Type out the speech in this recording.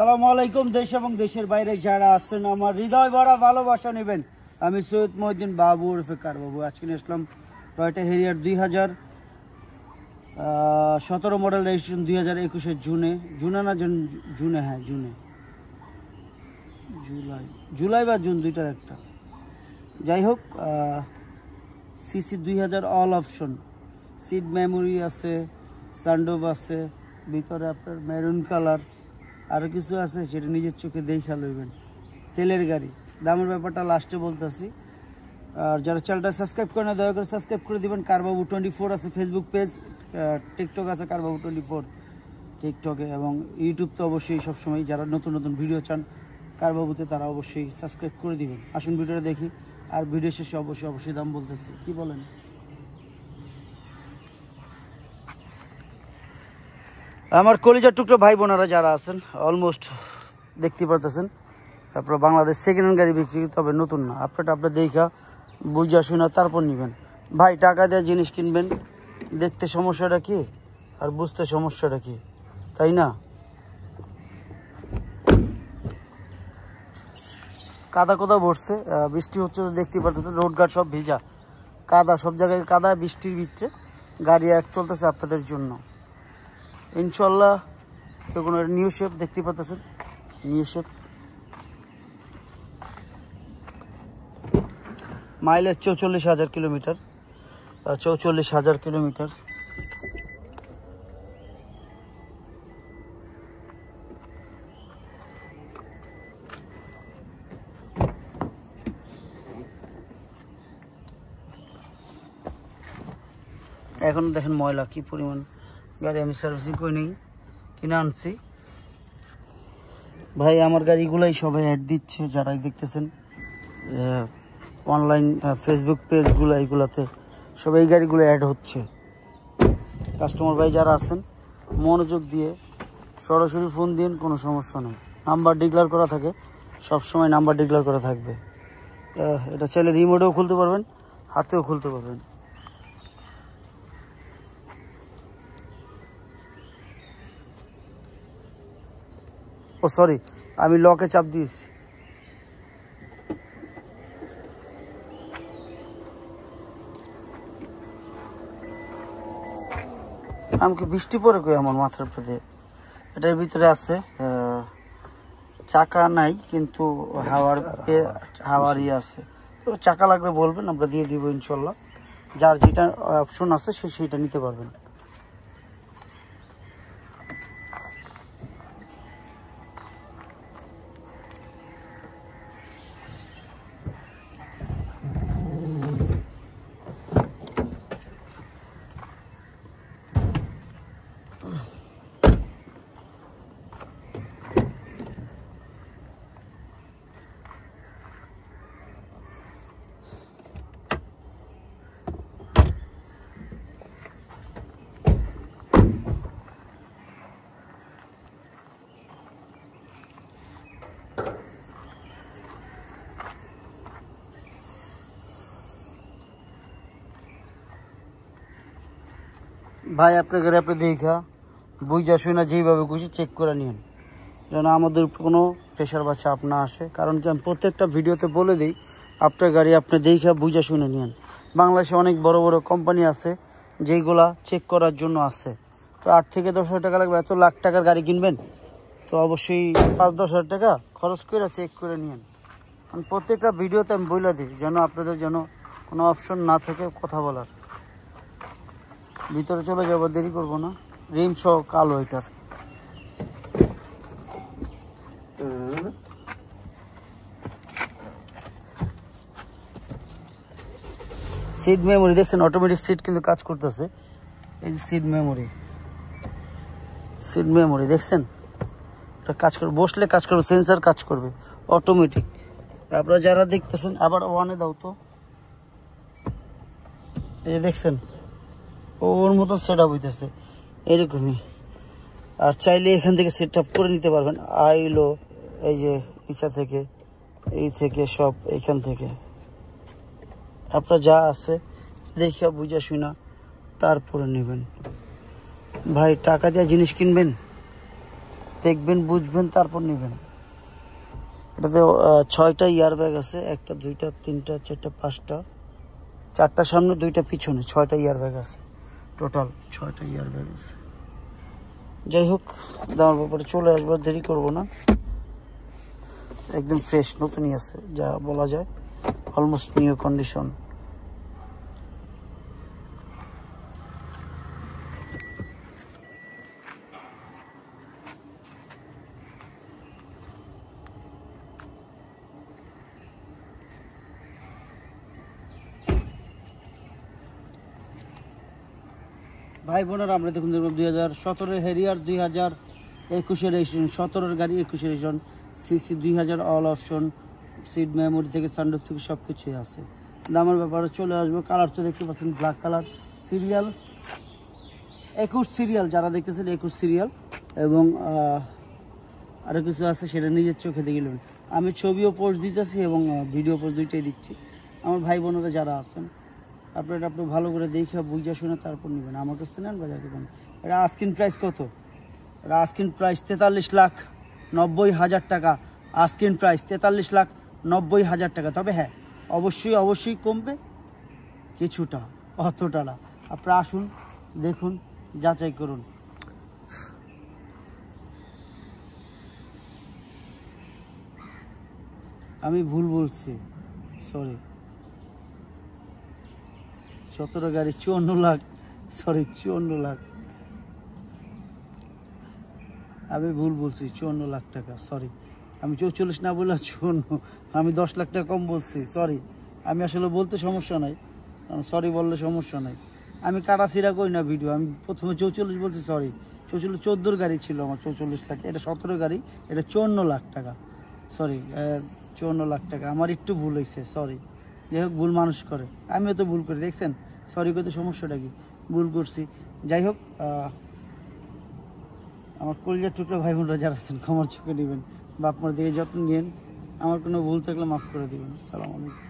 সালামু আলাইকুম। দেশ এবং দেশের বাইরে যারা আছেন আমার হৃদয় ভরা ভালোবাসা নেবেন। আমি সৈয়দ মহিউদ্দিন বাবু ওরফে কার বাবু। আজকে নিয়ে আসলাম টয়োটা হেরিয়ার 2017 মডেল, রেজিস্ট্রেশন 2021-এর জুলাই বা জুন, দুইটার একটা। যাই হোক, CC 2000 all option, seat memory আছে, সানরুফ আছে, ভিতরে আপনার মেরুন কালার, আরও কিছু আছে সেটা নিজের চোখে দেখা লইবেন। তেলের গাড়ি, দামের ব্যাপারটা লাস্টে বলতেছি। আর যারা চ্যানেলটা সাবস্ক্রাইব করে না দয়া করে সাবস্ক্রাইব করে দিবেন। কারবাবু 24 আছে ফেসবুক পেজ, টিকটক আছে কারবাবু 24 টিকটকে, এবং ইউটিউব তো অবশ্যই সবসময় যারা নতুন নতুন ভিডিও চান কারবাবুতে তারা অবশ্যই সাবস্ক্রাইব করে দিবেন। আসুন ভিডিওটা দেখি, আর ভিডিও শেষে অবশ্যই দাম বলতেছি। কি বলেন? আমার কলিজার টুকরো ভাই বোনেরা যারা আছেন, অলমোস্ট দেখতে পারতেছেন আপনারা বাংলাদেশ সেকেন্ড হ্যান্ড গাড়ি বিক্রি, তবে নতুন না। আপনার দেখা বুঝা শুনা তারপর নেবেন। ভাই টাকা দিয়ে জিনিস কিনবেন, দেখতে সমস্যাটা কি আর বুঝতে সমস্যাটা কি, তাই না? কাদা কোথাও ভরছে, বৃষ্টি হচ্ছে দেখতে পারতেছেন। রোড ঘাট সব ভিজা, কাদা সব জায়গায় কাদা, বৃষ্টির ভিতরে গাড়ি এক চলতেছে আপনাদের জন্য ইনশাল্লাহ। তো কোনো নিউ শেপ দেখতে পাচ্ছেন, new shape, mileage 44,000 kilometre, 44,000 kilometre. এখন দেখেন ময়লা কি পরিমাণ। গাড়ি আমি সার্ভিসিং করে নিই, কিনে আনছি। ভাই আমার গাড়িগুলাই সবাই অ্যাড দিচ্ছে, যারাই দেখতেছেন অনলাইন ফেসবুক পেজগুলো, এইগুলাতে সবাই এই গাড়িগুলো অ্যাড হচ্ছে। কাস্টমার ভাই যারা আছেন মনোযোগ দিয়ে সরাসরি ফোন দিন, কোনো সমস্যা নেই। নাম্বার ডিক্লেয়ার করা থাকে, সবসময় নাম্বার ডিক্লেয়ার করা থাকবে। এটা চাইলে রিমোটেও খুলতে পারবেন, হাতেও খুলতে পারবেন। ও সরি, আমি লকে চাপ দিয়েছি। আমাকে বৃষ্টি পড়ে কই আমার মাথার উপরে। এটার ভিতরে আছে চাকা নাই, কিন্তু হাওয়ার ইয়ে আছে। তো চাকা লাগলে বলবেন, আমরা দিয়ে দিব ইনশাল্লাহ। যার যেটা অপশন আছে সেটা নিতে পারবেন। ভাই আপনার গাড়ি আপনি দেখা বুঝা শুনা যেইভাবে খুশি চেক করে নিন, যেন আমাদের কোনো প্রেশার বা চাপ না আসে। কারণ কি আমি প্রত্যেকটা ভিডিওতে বলে দিই, আপনার গাড়ি আপনি দেখা বুঝা শুনে নিন। বাংলাদেশে অনেক বড় বড় কোম্পানি আছে যেইগুলা চেক করার জন্য আছে। তো 8 থেকে 10,000 টাকা লাগবে। এত লাখ টাকার গাড়ি কিনবেন তো অবশ্যই 5-10,000 টাকা খরচ করে চেক করে নিন। কারণ প্রত্যেকটা ভিডিওতে আমি বলে দিই যেন আপনাদের যেন কোনো অপশন না থাকে কথা বলার। ভিতরে চলে যাবো, দেরি করবো না। রিম সহ কালো এটার। সিট মেমোরি দেখছেন, অটোমেটিক সিট কিন্তু কাজ করতেছে। এই যে সিট মেমোরি দেখছেন, এটা কাজ করবে, বসলে কাজ করবে, সেন্সার কাজ করবে অটোমেটিক। আপনারা যারা দেখতেছেন, আবার ওয়ানে দাও তো, এই যে দেখছেন ওর মতো সেট আপ হইতেছে এরকমই। আর চাইলে এখান থেকে সেট আপ করে নিতে পারবেন। আইলো এই যে নিচা থেকে, এই থেকে সব এইখান থেকে আপনার যা আছে দেখা বুঝা শুনা তারপরে নেবেন। ভাই টাকা দিয়ে জিনিস কিনবেন, দেখবেন বুঝবেন তারপর নেবেন। এটাতে 6টা ইয়ার ব্যাগ আছে, 1টা 2টা 3টা 4টা 5টা, 4টা সামনে 2টা পিছনে, 6টা ইয়ার ব্যাগ আছে, টোটাল 6টা ইয়ার ব্যাগ আছে। যাই হোক, দামের ব্যাপারে চলে আসবার দেরি করব না, একদম ফ্রেশ নতুনই আছে যা বলা যায়, অলমোস্ট নিউ কন্ডিশন। ভাই বোনেরা, আমরা দেখুন 2017 হ্যারিয়ার, 2021 রেজিস্ট্রেশন, 17 গাড়ি 21 registration, CC 2000 all option, seat memory থেকে সানরুফ থেকে সব কিছুই আছে। দামের ব্যাপারে চলে আসবো। কালার তো দেখতে পাচ্ছেন ব্ল্যাক কালার, সিরিয়াল 21 সিরিয়াল, যারা দেখতেছেন 21 সিরিয়াল, এবং আরও কিছু আছে সেটা নিজের চোখে দেখে নেবেন। আমি ছবিও পোস্ট দিতেছি এবং ভিডিও পোস্ট দুইটাই দিচ্ছি। আমার ভাই বোনেরা যারা আছেন, আপনারা আপনি ভালো করে দেখে বুঝে শুনে তারপর নেবেন, আমার কাছ থেকে নেন বাজার থেকে। এটা আস্কিং প্রাইস কত? এটা আস্কিং প্রাইস 43,90,000 টাকা। আস্কিং প্রাইস 43,90,000 টাকা। তবে হ্যাঁ, অবশ্যই কমবে কিছুটা, অতটা না। আপনারা আসুন, দেখুন, যাচাই করুন। আমি ভুল বলছি, সরি। 17 গাড়ি 54 লাখ, সরি 54 লাখ, আমি ভুল বলছি, 54 লাখ টাকা, সরি। আমি 44 না বললাম 54, আমি 10 লাখ টাকা কম বলছি, সরি। আমি আসলে বলতে সমস্যা নাই, সরি বললে সমস্যা নাই। আমি কাটা সিরা করি না ভিডিও, আমি প্রথমে 44 বলছি, সরি। 14 গাড়ি ছিল আমার, 44 লাখ। এটা 17 গাড়ি, এটা 54 লাখ টাকা, সরি। 54 লাখ টাকা, আমার একটু ভুল হয়েছে, সরি। যাই হোক, ভুল মানুষ করে, আমিও তো ভুল করি, দেখছেন। সরি করতে সমস্যাটা কি, ভুল করছি। যাই হোক, আমার কলিজার টুকরো ভাই বোনরা যারা আছেন, ক্ষমার চোখে নেবেন বা আপনার দিকে যত্ন নিন। আমার কোনো ভুল থাকলে মাফ করে দেবেন। আসসালামু আলাইকুম।